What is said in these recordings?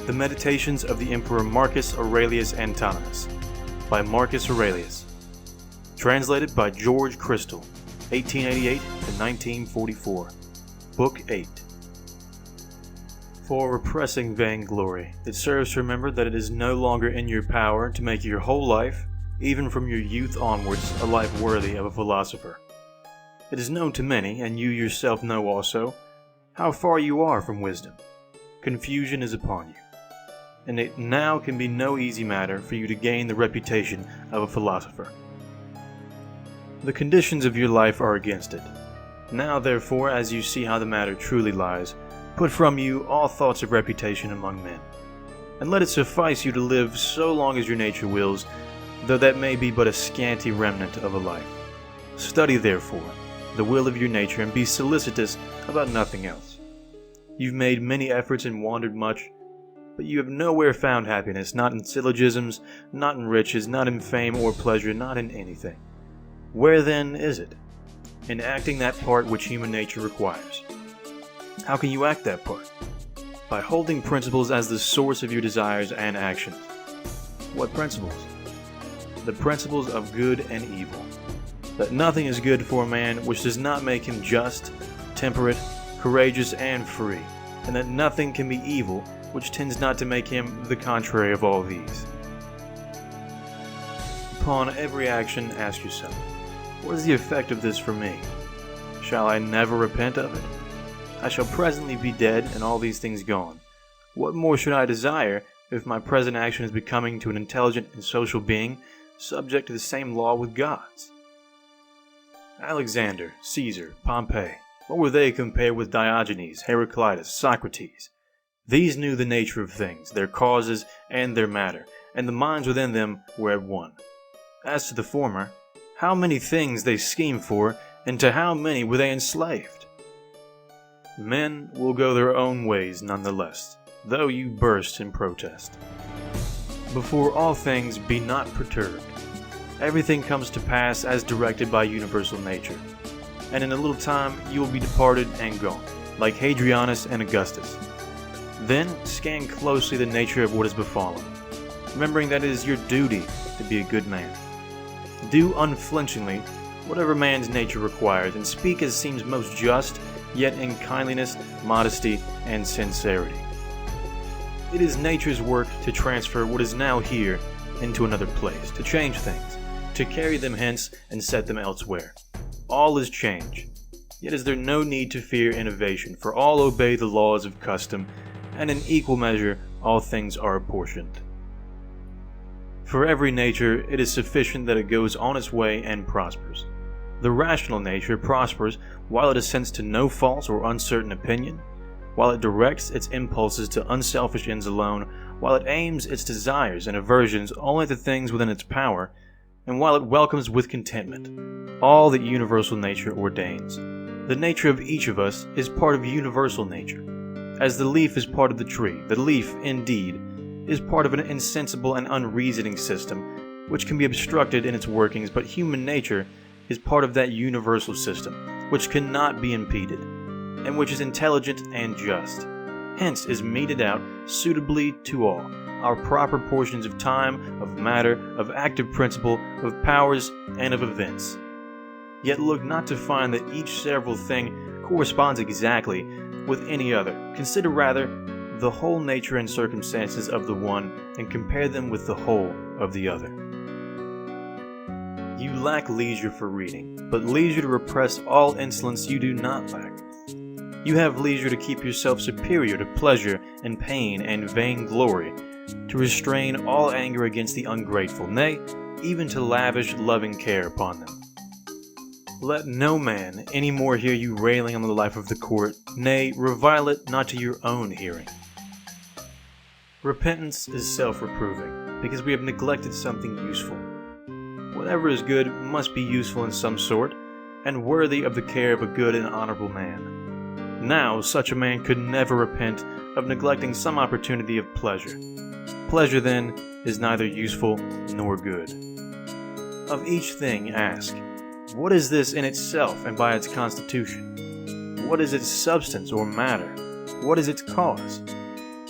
The Meditations of the Emperor Marcus Aurelius Antoninus by Marcus Aurelius. Translated by George Crystal, 1888 to 1944. Book 8. For repressing vainglory, it serves to remember that it is no longer in your power to make your whole life, even from your youth onwards, a life worthy of a philosopher. It is known to many, and you yourself know also, how far you are from wisdom. Confusion is upon you, and it now can be no easy matter for you to gain the reputation of a philosopher. The conditions of your life are against it. Now, therefore, as you see how the matter truly lies, put from you all thoughts of reputation among men, and let it suffice you to live so long as your nature wills, though that may be but a scanty remnant of a life. Study, therefore, the will of your nature, and be solicitous about nothing else. You've made many efforts and wandered much, but you have nowhere found happiness, not in syllogisms, not in riches, not in fame or pleasure, not in anything. Where then is it? In acting that part which human nature requires. How can you act that part? By holding principles as the source of your desires and actions. What principles? The principles of good and evil. That nothing is good for a man which does not make him just, temperate, courageous, and free, and that nothing can be evil which tends not to make him the contrary of all these. Upon every action, ask yourself, what is the effect of this for me? Shall I never repent of it? I shall presently be dead, and all these things gone. What more should I desire if my present action is becoming to an intelligent and social being, subject to the same law with God's? Alexander, Caesar, Pompey, what were they compared with Diogenes, Heraclitus, Socrates? These knew the nature of things, their causes, and their matter, and the minds within them were at one. As to the former, how many things they schemed for, and to how many were they enslaved? Men will go their own ways nonetheless, though you burst in protest. Before all things, be not perturbed. Everything comes to pass as directed by universal nature, and in a little time you will be departed and gone, like Hadrianus and Augustus. Then scan closely the nature of what has befallen, remembering that it is your duty to be a good man. Do unflinchingly whatever man's nature requires, and speak as seems most just, yet in kindliness, modesty, and sincerity. It is nature's work to transfer what is now here into another place, to change things, to carry them hence and set them elsewhere. All is change, yet is there no need to fear innovation, for all obey the laws of custom, and in equal measure all things are apportioned. For every nature it is sufficient that it goes on its way and prospers. The rational nature prospers while it assents to no false or uncertain opinion, while it directs its impulses to unselfish ends alone, while it aims its desires and aversions only to things within its power, and while it welcomes with contentment all that universal nature ordains. The nature of each of us is part of universal nature. As the leaf is part of the tree, the leaf, indeed, is part of an insensible and unreasoning system which can be obstructed in its workings, but human nature is part of that universal system which cannot be impeded, and which is intelligent and just. Hence is meted out suitably to all, our proper portions of time, of matter, of active principle, of powers, and of events. Yet look not to find that each several thing corresponds exactly with any other. Consider rather the whole nature and circumstances of the one, and compare them with the whole of the other. You lack leisure for reading, but leisure to repress all insolence you do not lack. You have leisure to keep yourself superior to pleasure and pain and vainglory, to restrain all anger against the ungrateful, nay, even to lavish loving care upon them. Let no man any more hear you railing on the life of the court, nay, revile it not to your own hearing. Repentance is self-reproving, because we have neglected something useful. Whatever is good must be useful in some sort, and worthy of the care of a good and honorable man. Now, such a man could never repent of neglecting some opportunity of pleasure. Pleasure, then, is neither useful nor good. Of each thing ask, what is this in itself and by its constitution? What is its substance or matter? What is its cause?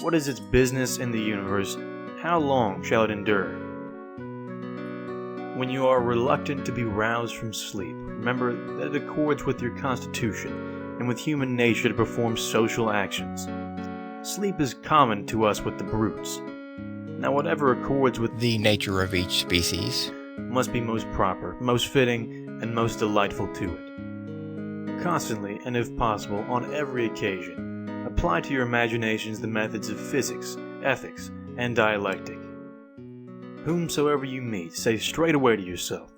What is its business in the universe? How long shall it endure? When you are reluctant to be roused from sleep, remember that it accords with your constitution and with human nature to perform social actions. Sleep is common to us with the brutes. Now whatever accords with the nature of each species must be most proper, most fitting, and most delightful to it. Constantly, and if possible, on every occasion, apply to your imaginations the methods of physics, ethics, and dialectic. Whomsoever you meet, say straightway to yourself,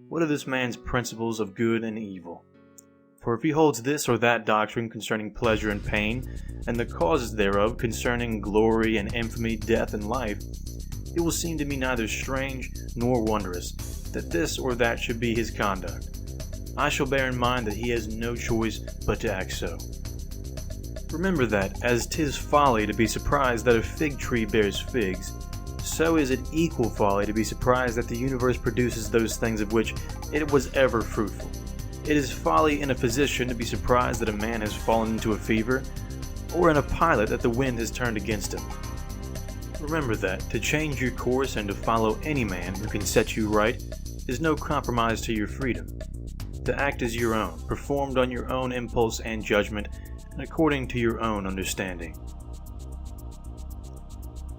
what are this man's principles of good and evil? For if he holds this or that doctrine concerning pleasure and pain, and the causes thereof concerning glory and infamy, death and life, it will seem to me neither strange nor wondrous that this or that should be his conduct. I shall bear in mind that he has no choice but to act so. Remember that, as 'tis folly to be surprised that a fig tree bears figs, so is it equal folly to be surprised that the universe produces those things of which it was ever fruitful. It is folly in a physician to be surprised that a man has fallen into a fever, or in a pilot that the wind has turned against him. Remember that to change your course and to follow any man who can set you right is no compromise to your freedom. To act as your own, performed on your own impulse and judgment, and according to your own understanding.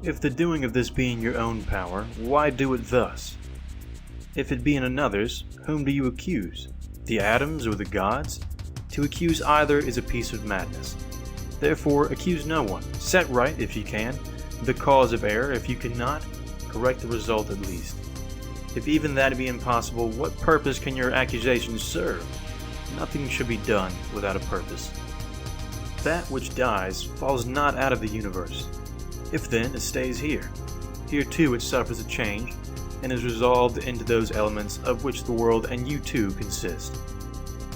If the doing of this be in your own power, why do it thus? If it be in another's, whom do you accuse? The atoms or the gods? To accuse either is a piece of madness. Therefore, accuse no one. Set right, if you can, the cause of error. If you cannot, correct the result at least. If even that be impossible, what purpose can your accusations serve? Nothing should be done without a purpose. That which dies falls not out of the universe. If then it stays here, here too it suffers a change, and is resolved into those elements of which the world and you too consist.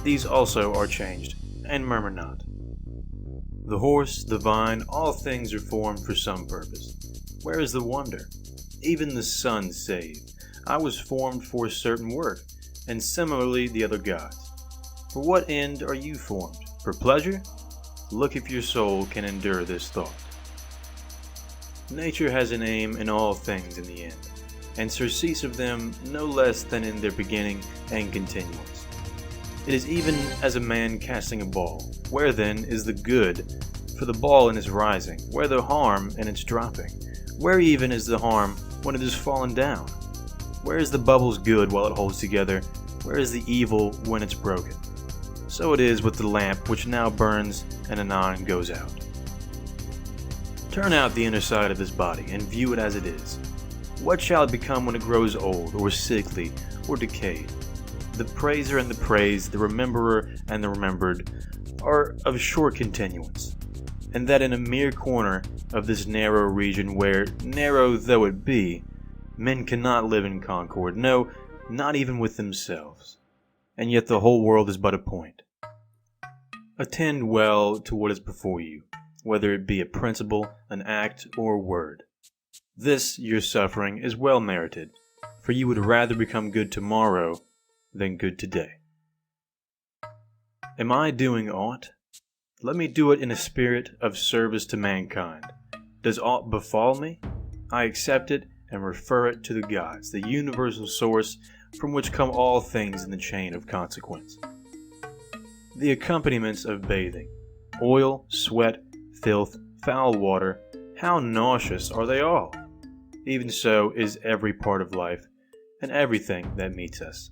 These also are changed, and murmur not. The horse, the vine, all things are formed for some purpose. Where is the wonder? Even the sun saved. I was formed for a certain work, and similarly the other gods. For what end are you formed? For pleasure? Look if your soul can endure this thought. Nature has an aim in all things in the end, and surcease of them no less than in their beginning and continuance. It is even as a man casting a ball. Where then is the good for the ball in its rising? Where the harm in its dropping? Where even is the harm when it is fallen down? Where is the bubble's good while it holds together? Where is the evil when it's broken? So it is with the lamp which now burns and anon goes out. Turn out the inner side of this body and view it as it is. What shall it become when it grows old, or sickly, or decayed? The praiser and the praised, the rememberer and the remembered, are of short continuance, and that in a mere corner of this narrow region where, narrow though it be, men cannot live in concord, no, not even with themselves, and yet the whole world is but a point. Attend well to what is before you, whether it be a principle, an act, or a word. This, your suffering, is well merited, for you would rather become good tomorrow than good today. Am I doing aught? Let me do it in a spirit of service to mankind. Does aught befall me? I accept it and refer it to the gods, the universal source from which come all things in the chain of consequence. The accompaniments of bathing, oil, sweat, filth, foul water, how nauseous are they all! Even so is every part of life, and everything that meets us.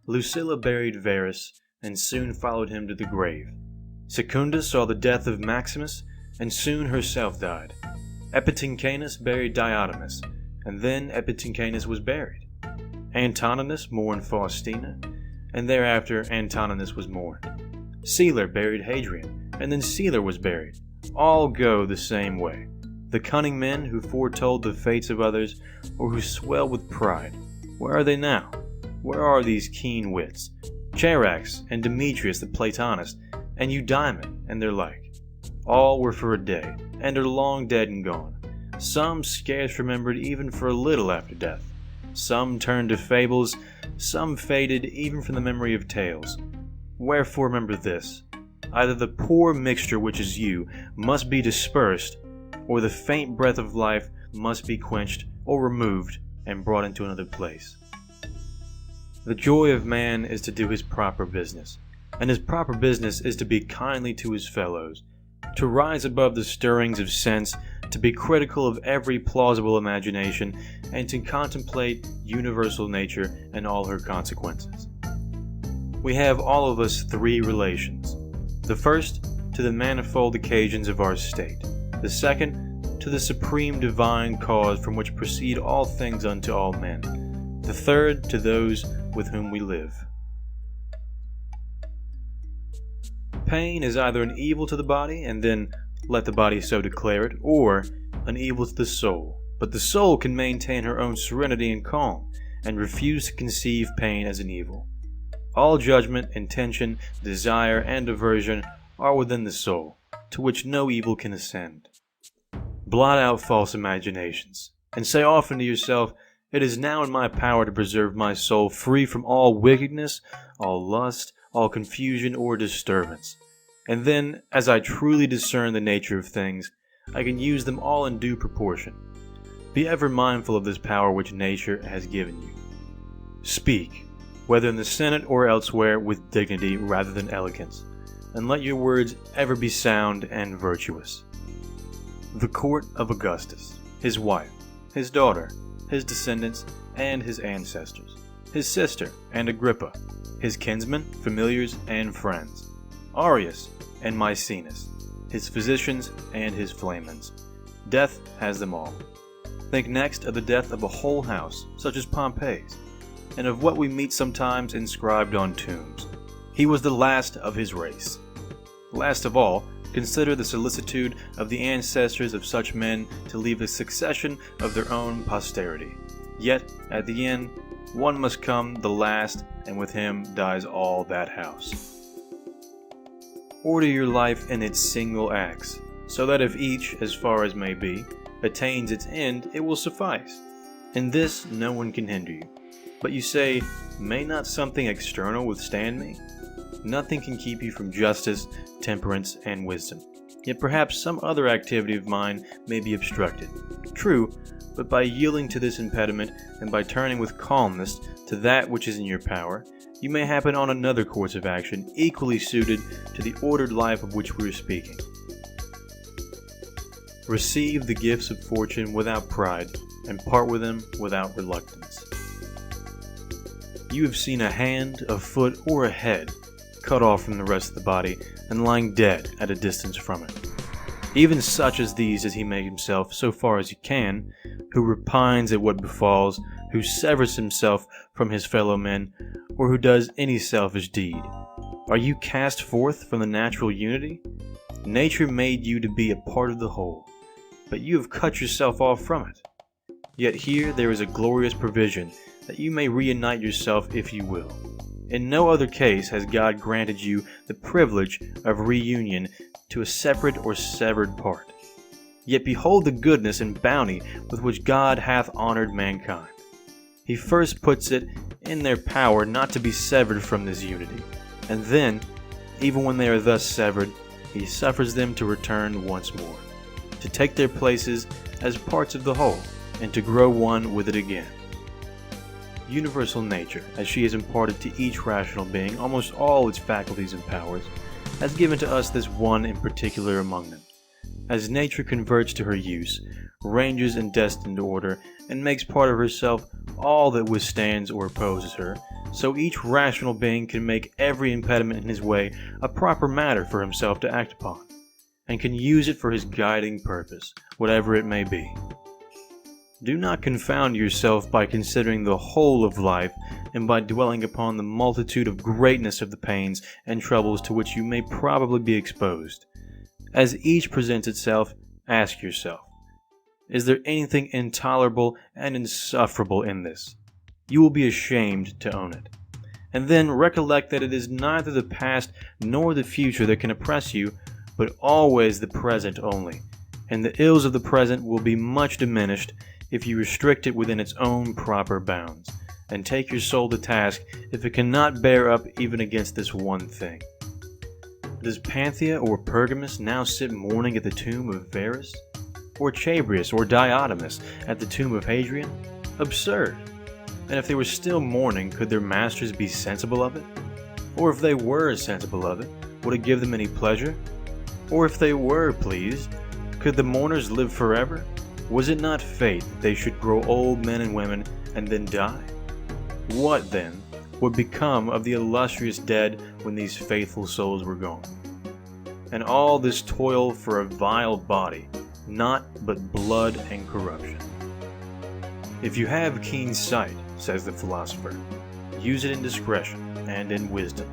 Lucilla buried Verus, and soon followed him to the grave. Secunda saw the death of Maximus, and soon herself died. Epitynchanus buried Diotimus, and then Epitynchanus was buried. Antoninus mourned Faustina, and thereafter Antoninus was mourned. Celer buried Hadrian, and then Celer was buried. All go the same way. The cunning men who foretold the fates of others, or who swell with pride, where are they now? Where are these keen wits? Charax and Demetrius the Platonist, and Eudaimon and their like. All were for a day, and are long dead and gone. Some scarce remembered even for a little after death. Some turned to fables, some faded even from the memory of tales. Wherefore remember this, Either the poor mixture which is you must be dispersed, or the faint breath of life must be quenched or removed and brought into another place. The joy of man is to do his proper business, and his proper business is to be kindly to his fellows, to rise above the stirrings of sense, to be critical of every plausible imagination, and to contemplate universal nature and all her consequences. We have all of us three relations. The first, to the manifold occasions of our state. The second, to the supreme divine cause from which proceed all things unto all men. The third, to those with whom we live. Pain is either an evil to the body, and then let the body so declare it, or an evil to the soul. But the soul can maintain her own serenity and calm, and refuse to conceive pain as an evil. All judgment, intention, desire, and aversion are within the soul, to which no evil can ascend. Blot out false imaginations, and say often to yourself, "It is now in my power to preserve my soul free from all wickedness, all lust, all confusion or disturbance. And then, as I truly discern the nature of things, I can use them all in due proportion." Be ever mindful of this power which nature has given you. Speak, whether in the Senate or elsewhere, with dignity rather than elegance, and let your words ever be sound and virtuous. The court of Augustus, his wife, his daughter, his descendants, and his ancestors, his sister and Agrippa, his kinsmen, familiars, and friends, Arius and Maecenas, his physicians and his flamens. Death has them all. Think next of the death of a whole house, such as Pompey's, and of what we meet sometimes inscribed on tombs. He was the last of his race. Last of all, consider the solicitude of the ancestors of such men to leave a succession of their own posterity. Yet, at the end, one must come the last, and with him dies all that house. Order your life in its single acts, so that if each, as far as may be, attains its end, it will suffice. In this no one can hinder you. But you say, "May not something external withstand me?" Nothing can keep you from justice, temperance, and wisdom. Yet perhaps some other activity of mine may be obstructed. True, but by yielding to this impediment, and by turning with calmness to that which is in your power, you may happen on another course of action equally suited to the ordered life of which we are speaking. Receive the gifts of fortune without pride, and part with them without reluctance. You have seen a hand, a foot, or a head cut off from the rest of the body and lying dead at a distance from it. Even such as these does he make himself, so far as he can, who repines at what befalls, who severs himself from his fellow men, or who does any selfish deed. Are you cast forth from the natural unity? Nature made you to be a part of the whole, but you have cut yourself off from it. Yet here there is a glorious provision that you may reunite yourself if you will. In no other case has God granted you the privilege of reunion to a separate or severed part. Yet behold the goodness and bounty with which God hath honored mankind. He first puts it in their power not to be severed from this unity, and then, even when they are thus severed, he suffers them to return once more, to take their places as parts of the whole, and to grow one with it again. Universal nature, as she has imparted to each rational being almost all its faculties and powers, has given to us this one in particular among them. As nature converts to her use, ranges in destined order, and makes part of herself all that withstands or opposes her, so each rational being can make every impediment in his way a proper matter for himself to act upon, and can use it for his guiding purpose, whatever it may be. Do not confound yourself by considering the whole of life, and by dwelling upon the multitude of greatness of the pains and troubles to which you may probably be exposed. As each presents itself, ask yourself, is there anything intolerable and insufferable in this? You will be ashamed to own it. And then recollect that it is neither the past nor the future that can oppress you, but always the present only, and the ills of the present will be much diminished if you restrict it within its own proper bounds, and take your soul to task if it cannot bear up even against this one thing. Does Panthea or Pergamus now sit mourning at the tomb of Varus? Or Chabrias or Diotimus at the tomb of Hadrian? Absurd! And if they were still mourning, could their masters be sensible of it? Or if they were sensible of it, would it give them any pleasure? Or if they were pleased, could the mourners live forever? Was it not fate that they should grow old men and women and then die? What, then, would become of the illustrious dead when these faithful souls were gone? And all this toil for a vile body, naught but blood and corruption. If you have keen sight, says the philosopher, use it in discretion and in wisdom.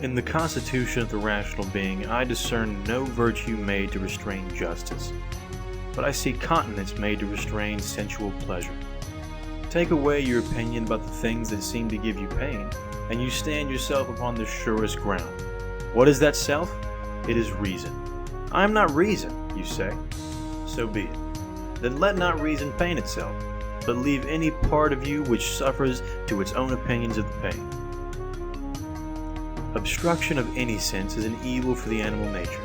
In the constitution of the rational being, I discern no virtue made to restrain justice, but I see continence made to restrain sensual pleasure. Take away your opinion about the things that seem to give you pain, and you stand yourself upon the surest ground. What is that self? It is reason. I am not reason, you say. So be it. Then let not reason pain itself, but leave any part of you which suffers to its own opinions of the pain. Obstruction of any sense is an evil for the animal nature.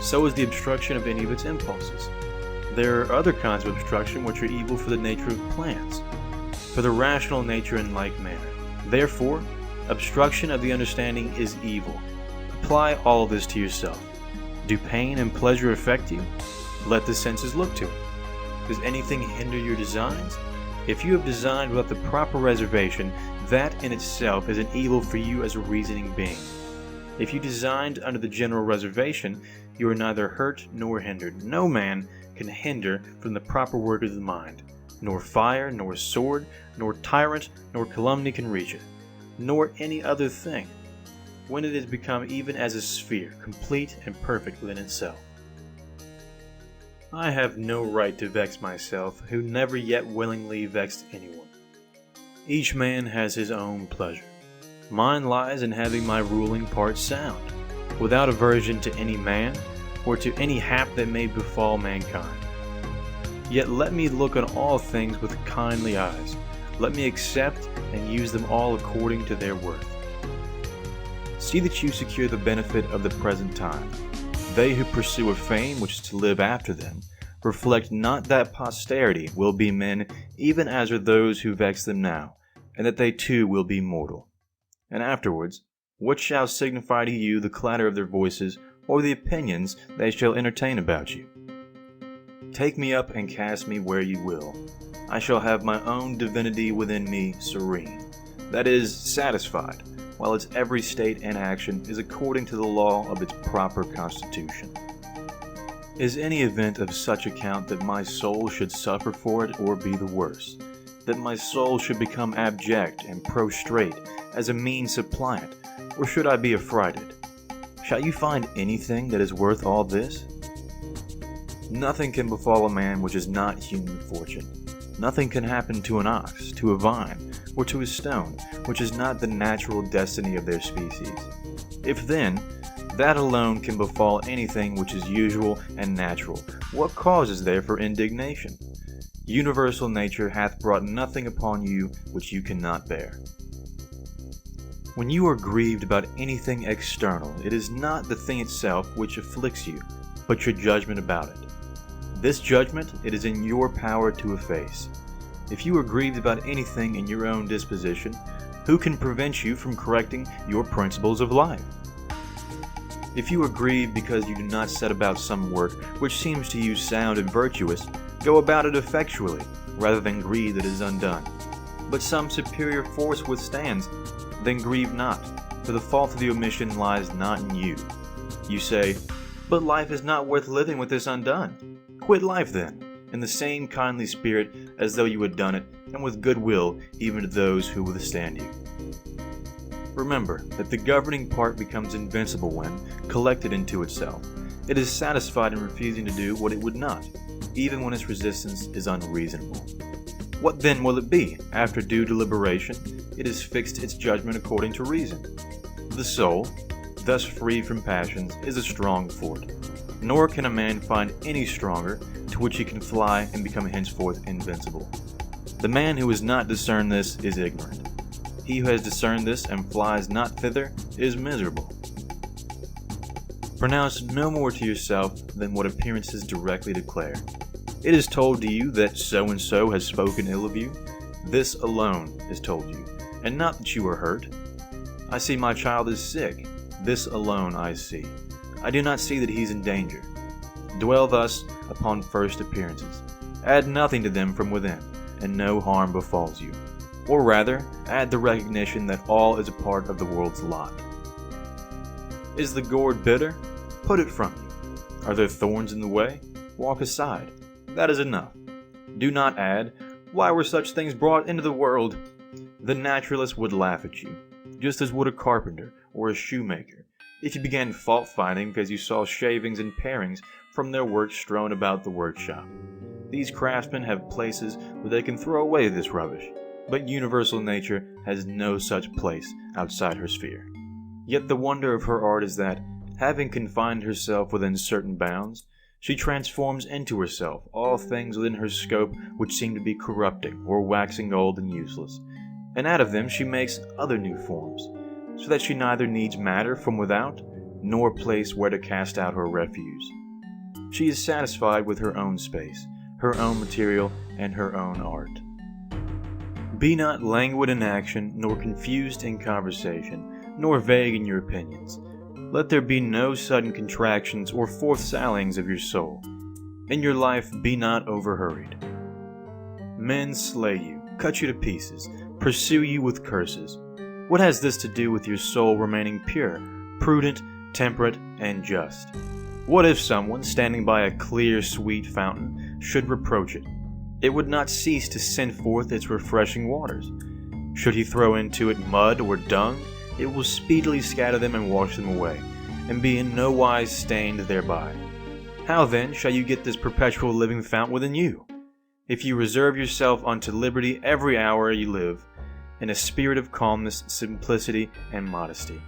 So is the obstruction of any of its impulses. There are other kinds of obstruction which are evil for the nature of plants, for the rational nature in like manner. Therefore, obstruction of the understanding is evil. Apply all this to yourself. Do pain and pleasure affect you? Let the senses look to it. Does anything hinder your designs? If you have designed without the proper reservation, that in itself is an evil for you as a reasoning being. If you designed under the general reservation, you are neither hurt nor hindered. No man can hinder from the proper work of the mind. Nor fire, nor sword, nor tyrant, nor calumny can reach it, nor any other thing, when it has become even as a sphere, complete and perfect within itself. I have no right to vex myself, who never yet willingly vexed anyone. Each man has his own pleasure. Mine lies in having my ruling part sound, without aversion to any man, or to any hap that may befall mankind. Yet let me look on all things with kindly eyes. Let me accept and use them all according to their worth. See that you secure the benefit of the present time. They who pursue a fame which is to live after them, reflect not that posterity will be men even as are those who vex them now, and that they too will be mortal. And afterwards, what shall signify to you the clatter of their voices, or the opinions they shall entertain about you? Take me up and cast me where you will. I shall have my own divinity within me serene, that is, satisfied, while its every state and action is according to the law of its proper constitution. Is any event of such account that my soul should suffer for it or be the worse? That my soul should become abject and prostrate as a mean suppliant, or should I be affrighted? Shall you find anything that is worth all this? Nothing can befall a man which is not human fortune. Nothing can happen to an ox, to a vine, or to a stone, which is not the natural destiny of their species. If then, that alone can befall anything which is usual and natural, what cause is there for indignation? Universal nature hath brought nothing upon you which you cannot bear. When you are grieved about anything external, it is not the thing itself which afflicts you, but your judgment about it. This judgment it is in your power to efface. If you are grieved about anything in your own disposition, who can prevent you from correcting your principles of life? If you are grieved because you do not set about some work which seems to you sound and virtuous, go about it effectually, rather than grieve that it is undone. But some superior force withstands, then grieve not, for the fault of the omission lies not in you. You say, but life is not worth living with this undone. Quit life then, in the same kindly spirit as though you had done it, and with good will even to those who withstand you. Remember that the governing part becomes invincible when, collected into itself, it is satisfied in refusing to do what it would not, even when its resistance is unreasonable. What then will it be? After due deliberation, it has fixed its judgment according to reason. The soul, thus free from passions, is a strong fort, nor can a man find any stronger to which he can fly and become henceforth invincible. The man who has not discerned this is ignorant. He who has discerned this and flies not thither is miserable. Pronounce no more to yourself than what appearances directly declare. It is told to you that so-and-so has spoken ill of you. This alone is told you, and not that you are hurt. I see my child is sick. This alone I see. I do not see that he is in danger. Dwell thus upon first appearances. Add nothing to them from within, and no harm befalls you. Or rather, add the recognition that all is a part of the world's lot. Is the gourd bitter? Put it from you. Are there thorns in the way? Walk aside. That is enough. Do not add, why were such things brought into the world? The naturalist would laugh at you, just as would a carpenter or a shoemaker, if you began fault-finding because you saw shavings and parings from their work strewn about the workshop. These craftsmen have places where they can throw away this rubbish, but universal nature has no such place outside her sphere. Yet the wonder of her art is that, having confined herself within certain bounds, she transforms into herself all things within her scope which seem to be corrupting or waxing old and useless, and out of them she makes other new forms, so that she neither needs matter from without, nor place where to cast out her refuse. She is satisfied with her own space, her own material, and her own art. Be not languid in action, nor confused in conversation, nor vague in your opinions. Let there be no sudden contractions or forth-sallyings of your soul. In your life be not overhurried. Men slay you, cut you to pieces, pursue you with curses. What has this to do with your soul remaining pure, prudent, temperate, and just? What if someone, standing by a clear, sweet fountain, should reproach it? It would not cease to send forth its refreshing waters. Should he throw into it mud or dung, it will speedily scatter them and wash them away, and be in no wise stained thereby. How then shall you get this perpetual living fount within you? If you reserve yourself unto liberty every hour you live, in a spirit of calmness, simplicity, and modesty.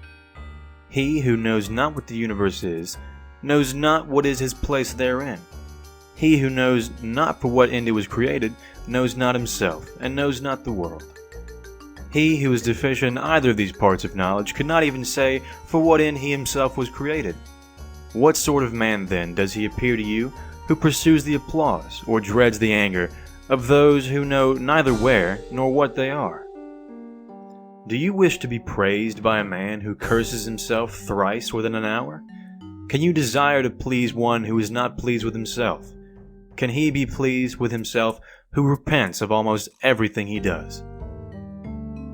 He who knows not what the universe is, knows not what is his place therein. He who knows not for what end it was created, knows not himself, and knows not the world. He who is deficient in either of these parts of knowledge could not even say for what end he himself was created. What sort of man then does he appear to you, who pursues the applause, or dreads the anger, of those who know neither where nor what they are? Do you wish to be praised by a man who curses himself thrice within an hour? Can you desire to please one who is not pleased with himself? Can he be pleased with himself who repents of almost everything he does?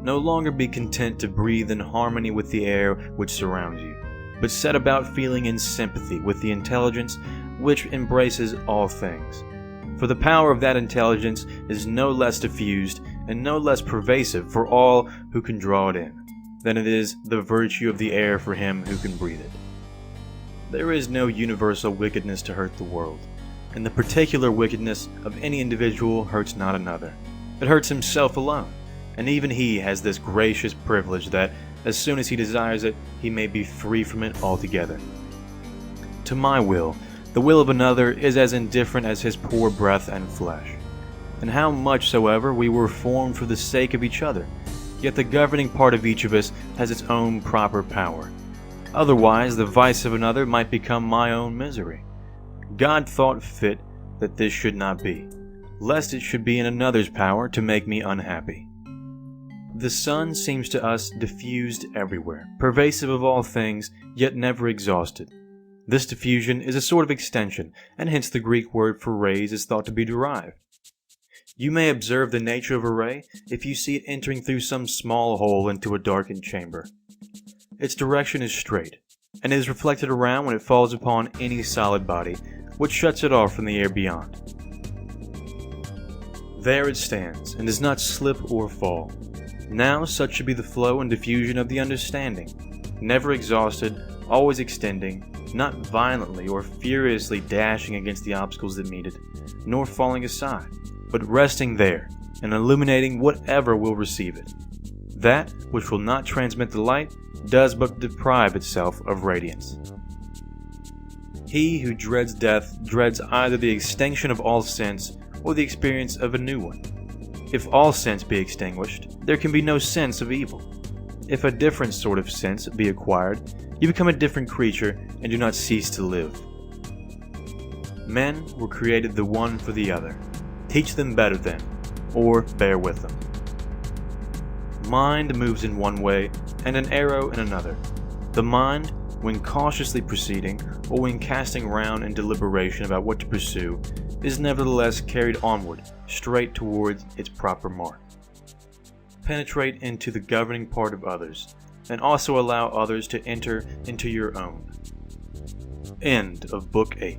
No longer be content to breathe in harmony with the air which surrounds you, but set about feeling in sympathy with the intelligence which embraces all things. For the power of that intelligence is no less diffused and no less pervasive for all who can draw it in, than it is the virtue of the air for him who can breathe it. There is no universal wickedness to hurt the world, and the particular wickedness of any individual hurts not another. It hurts himself alone. And even he has this gracious privilege that, as soon as he desires it, he may be free from it altogether. To my will, the will of another is as indifferent as his poor breath and flesh. And how much soever we were formed for the sake of each other, yet the governing part of each of us has its own proper power. Otherwise, the vice of another might become my own misery. God thought fit that this should not be, lest it should be in another's power to make me unhappy. The sun seems to us diffused everywhere, pervasive of all things, yet never exhausted. This diffusion is a sort of extension, and hence the Greek word for rays is thought to be derived. You may observe the nature of a ray if you see it entering through some small hole into a darkened chamber. Its direction is straight, and is reflected around when it falls upon any solid body, which shuts it off from the air beyond. There it stands, and does not slip or fall. Now such should be the flow and diffusion of the understanding, never exhausted, always extending, not violently or furiously dashing against the obstacles that meet it, nor falling aside, but resting there, and illuminating whatever will receive it. That which will not transmit the light does but deprive itself of radiance. He who dreads death dreads either the extinction of all sense or the experience of a new one. If all sense be extinguished, there can be no sense of evil. If a different sort of sense be acquired, You become a different creature and do not cease to live. Men were created the one for the other. Teach them better than, or bear with them. Mind moves in one way, and an arrow in another. The mind, when cautiously proceeding, or when casting round in deliberation about what to pursue, is nevertheless carried onward, straight towards its proper mark. Penetrate into the governing part of others, and also allow others to enter into your own. End of Book 8.